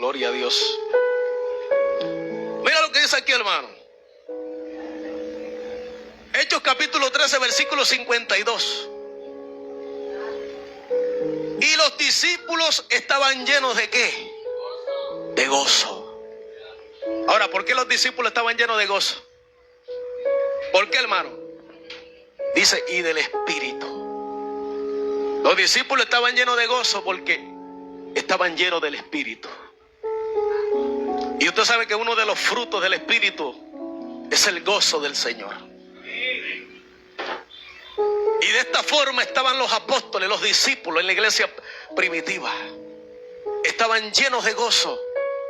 Gloria a Dios. Mira lo que dice aquí, hermano. Hechos capítulo 13, versículo 52. Y los discípulos estaban llenos ¿de qué? De gozo. Ahora, ¿por qué los discípulos estaban llenos de gozo? ¿Por qué, hermano? Dice, y del Espíritu. Los discípulos estaban llenos de gozo porque estaban llenos del Espíritu. Y usted sabe que uno de los frutos del Espíritu es el gozo del Señor. Y de esta forma estaban los apóstoles, los discípulos en la iglesia primitiva. Estaban llenos de gozo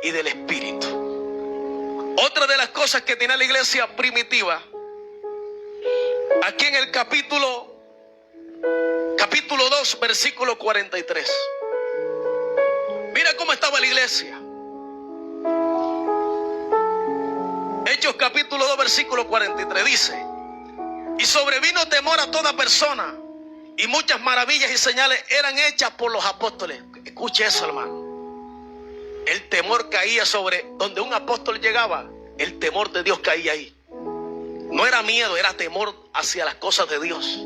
y del Espíritu. Otra de las cosas que tenía la iglesia primitiva, aquí en el capítulo 2, versículo 43. Mira cómo estaba la iglesia. Hechos capítulo 2, versículo 43 dice: y sobrevino temor a toda persona, y muchas maravillas y señales eran hechas por los apóstoles. Escuche eso, hermano. El temor caía sobre donde un apóstol llegaba. El temor de Dios caía ahí. No era miedo, era temor hacia las cosas de Dios.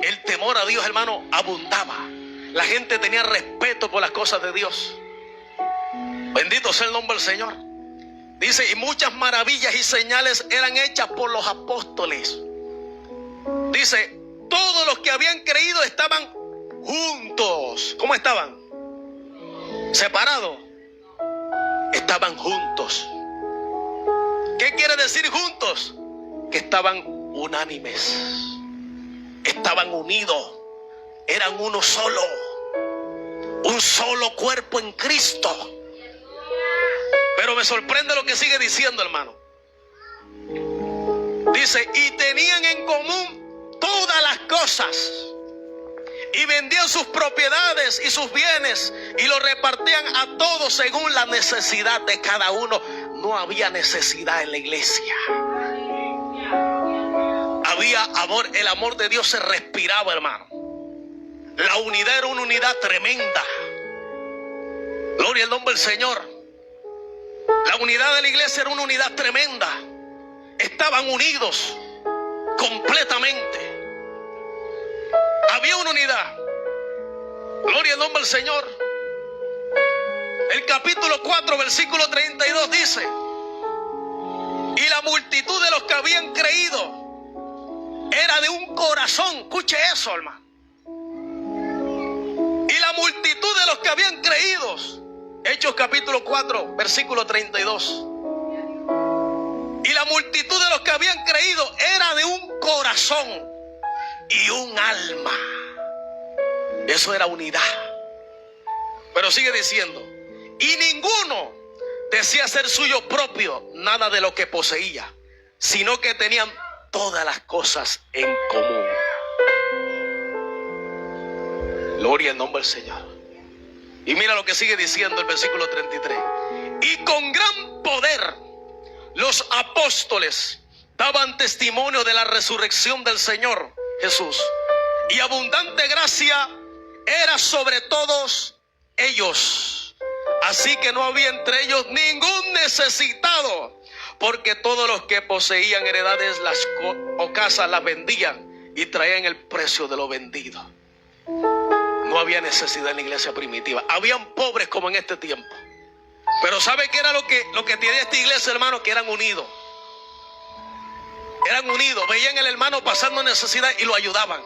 El temor a Dios, hermano, abundaba. La gente tenía respeto por las cosas de Dios. Bendito sea el nombre del Señor. Dice, y muchas maravillas y señales eran hechas por los apóstoles. Dice, todos los que habían creído estaban juntos. ¿Cómo estaban? Separados. Estaban juntos. ¿Qué quiere decir juntos? Que estaban unánimes. Estaban unidos. Eran uno solo. Un solo cuerpo en Cristo. Pero me sorprende lo que sigue diciendo, hermano. Dice, y tenían en común todas las cosas, y vendían sus propiedades y sus bienes, y lo repartían a todos según la necesidad de cada uno. No había necesidad en la iglesia. Había amor, el amor de Dios se respiraba, hermano. La unidad era una unidad tremenda. Gloria al nombre del Señor. La unidad de la iglesia era una unidad tremenda. Estaban unidos completamente. Había una unidad. Gloria al nombre del Señor. El capítulo 4, versículo 32 dice: y la multitud de los que habían creído era de un corazón. Escuche eso, hermano. Y la multitud de los que habían creído. Hechos capítulo 4, versículo 32. Y la multitud de los que habían creído era de un corazón y un alma. Eso era unidad. Pero sigue diciendo, y ninguno decía ser suyo propio nada de lo que poseía, sino que tenían todas las cosas en común. Gloria al nombre del Señor. Y mira lo que sigue diciendo el versículo 33. Y con gran poder los apóstoles daban testimonio de la resurrección del Señor Jesús. Y abundante gracia era sobre todos ellos. Así que no había entre ellos ningún necesitado, porque todos los que poseían heredades o casas las vendían y traían el precio de lo vendido. No había necesidad en la iglesia primitiva. Habían pobres como en este tiempo. Pero ¿sabe qué era lo que tenía esta iglesia, hermano? Que eran unidos. Eran unidos. Veían al hermano pasando necesidad y lo ayudaban.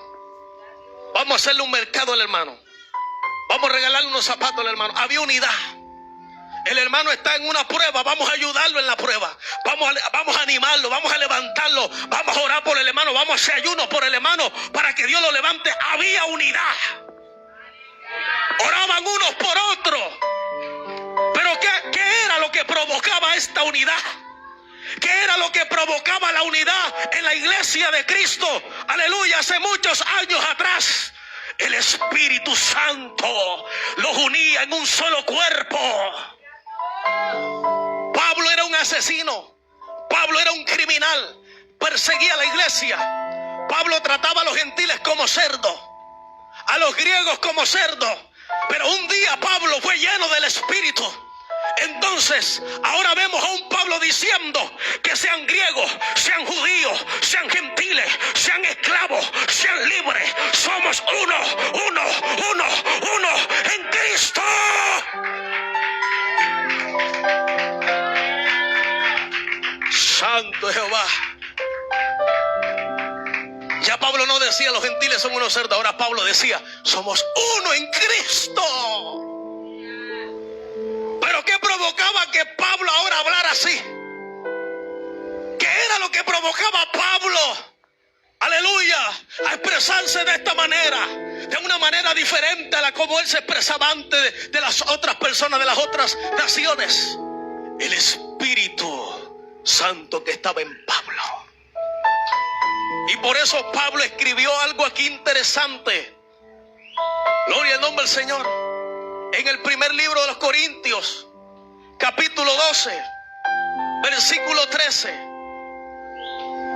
Vamos a hacerle un mercado al hermano. Vamos a regalarle unos zapatos al hermano. Había unidad. El hermano está en una prueba, vamos a ayudarlo en la prueba. Vamos a animarlo, vamos a levantarlo. Vamos a orar por el hermano, vamos a hacer ayuno por el hermano para que Dios lo levante. Había unidad. Oraban unos por otros. Pero ¿qué era lo que provocaba esta unidad? ¿Qué era lo que provocaba la unidad en la iglesia de Cristo? Aleluya, hace muchos años atrás. El Espíritu Santo los unía en un solo cuerpo. Pablo era un asesino. Pablo era un criminal. Perseguía a la iglesia. Pablo trataba a los gentiles como cerdos, a los griegos como cerdos, Pero un día Pablo fue lleno del Espíritu. Entonces, ahora vemos a un Pablo diciendo que sean griegos, sean judíos, sean gentiles, sean esclavos, sean libres, somos uno en Cristo. Santo Jehová. Ya Pablo no decía los gentiles son unos cerdos, ahora Pablo decía somos uno en Cristo. Pero ¿qué provocaba que Pablo ahora hablara así? ¿Qué era lo que provocaba a Pablo? Aleluya, a expresarse de esta manera, de una manera diferente a la como él se expresaba antes de las otras personas, de las otras naciones. El Espíritu Santo que estaba en Pablo. Y por eso Pablo escribió algo aquí interesante. Gloria al nombre del Señor. En el primer libro de los Corintios, capítulo 12, versículo 13.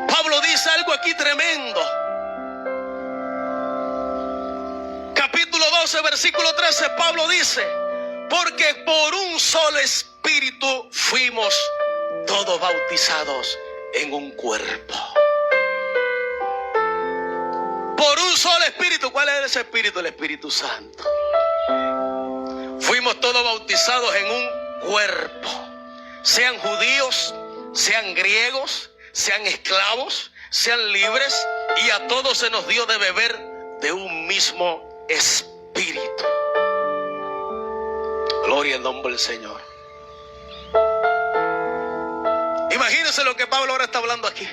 Pablo dice algo aquí tremendo. Capítulo 12, versículo 13, Pablo dice: porque por un solo Espíritu fuimos todos bautizados en un cuerpo. Por un solo Espíritu. ¿Cuál es ese Espíritu? El Espíritu Santo. Fuimos todos bautizados en un cuerpo. Sean judíos, sean griegos, sean esclavos, sean libres. Y a todos se nos dio de beber de un mismo Espíritu. Gloria al nombre del Señor. Imagínense lo que Pablo ahora está hablando aquí.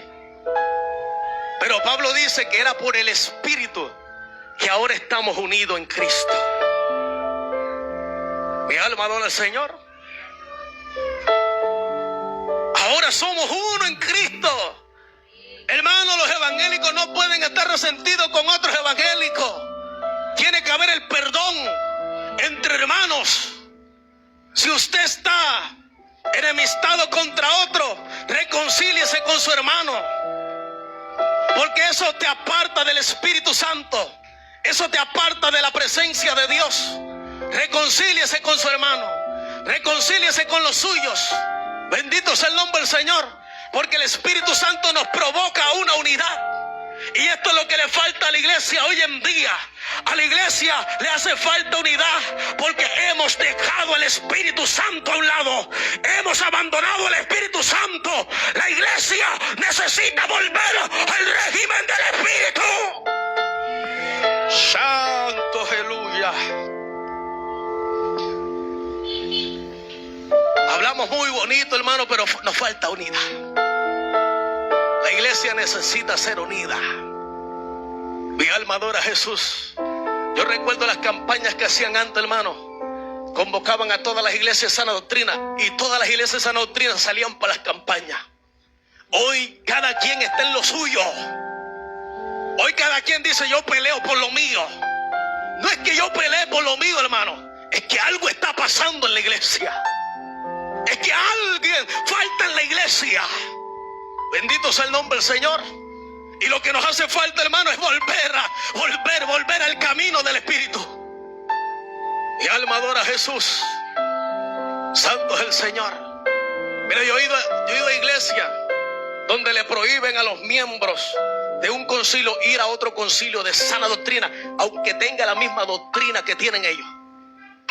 Pero Pablo dice que era por el Espíritu que ahora estamos unidos en Cristo. Mi alma adora al Señor. Ahora somos uno en Cristo. Hermanos, los evangélicos no pueden estar resentidos con otros evangélicos. Tiene que haber el perdón entre hermanos. Si usted está enemistado contra otro, reconcíliese con su hermano. Porque eso te aparta del Espíritu Santo. Eso te aparta de la presencia de Dios. Reconcíliese con su hermano. Reconcíliese con los suyos. Bendito sea el nombre del Señor. Porque el Espíritu Santo nos provoca a una unidad. Y esto es lo que le falta a la iglesia hoy en día. A la iglesia le hace falta unidad porque hemos dejado el Espíritu Santo a un lado. Hemos abandonado el Espíritu Santo. La iglesia necesita volver al régimen del Espíritu. Santo, aleluya. Hablamos muy bonito, hermano, pero nos falta unidad. La iglesia necesita ser unida. Mi alma adora a Jesús. Yo recuerdo las campañas que hacían antes, hermano. Convocaban a todas las iglesias de sana doctrina y todas las iglesias de sana doctrina salían para las campañas. Hoy cada quien está en lo suyo. Hoy cada quien dice yo peleo por lo mío. No es que yo pelee por lo mío, hermano. Es que algo está pasando en la iglesia. Es que alguien falta en la iglesia. Bendito sea el nombre del Señor. Y lo que nos hace falta, hermano, es volver al camino del Espíritu. Mi alma adora a Jesús. Santo es el Señor. Mira, yo he ido a iglesia donde le prohíben a los miembros de un concilio ir a otro concilio de sana doctrina, aunque tenga la misma doctrina que tienen ellos.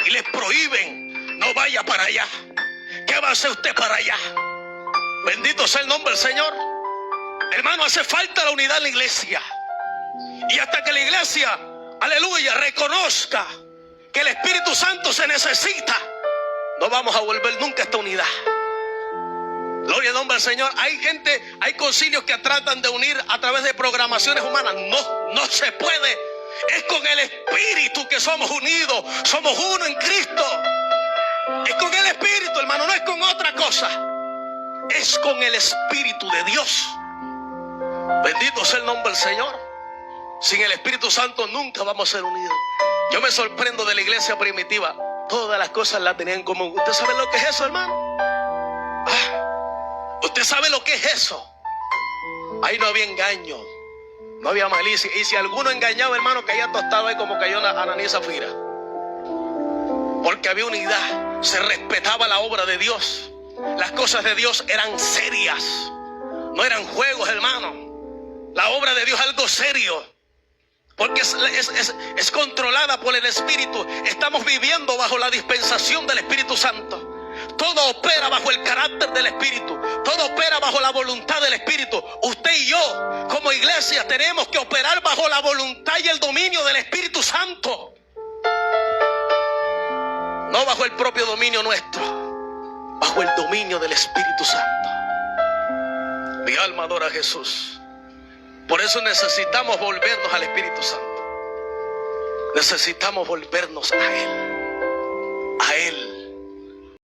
Y les prohíben, no vaya para allá. ¿Qué va a hacer usted para allá? Bendito sea el nombre del Señor. Hermano, hace falta la unidad en la iglesia. Y hasta que la iglesia, aleluya, reconozca que el Espíritu Santo se necesita, no vamos a volver nunca a esta unidad. Gloria al nombre del Señor. Hay concilios que tratan de unir a través de programaciones humanas. No se puede. Es con el Espíritu que somos unidos. Somos uno en Cristo. Es con el Espíritu, hermano, no es con otra cosa. Es con el Espíritu de Dios. Bendito sea el nombre del Señor. Sin el Espíritu Santo nunca vamos a ser unidos. Yo me sorprendo de la iglesia primitiva. Todas las cosas las tenían en común. ¿Usted sabe lo que es eso, hermano? ¿Usted sabe lo que es eso? Ahí no había engaño, no había malicia. Y si alguno engañaba, hermano, caía tostado ahí como cayó Ananías y Zafira. porque había unidad, se respetaba la obra de Dios. Las cosas de Dios eran serias, no eran juegos, hermano. La obra de Dios es algo serio, porque es controlada por el Espíritu. Estamos viviendo bajo la dispensación del Espíritu Santo. Todo opera bajo el carácter del Espíritu. Todo opera bajo la voluntad del Espíritu. Usted y yo, como iglesia, tenemos que operar bajo la voluntad y el dominio del Espíritu Santo, no bajo el propio dominio nuestro, bajo el dominio del Espíritu Santo. Mi alma adora a Jesús. Por eso necesitamos volvernos al Espíritu Santo. Necesitamos volvernos a Él. A Él.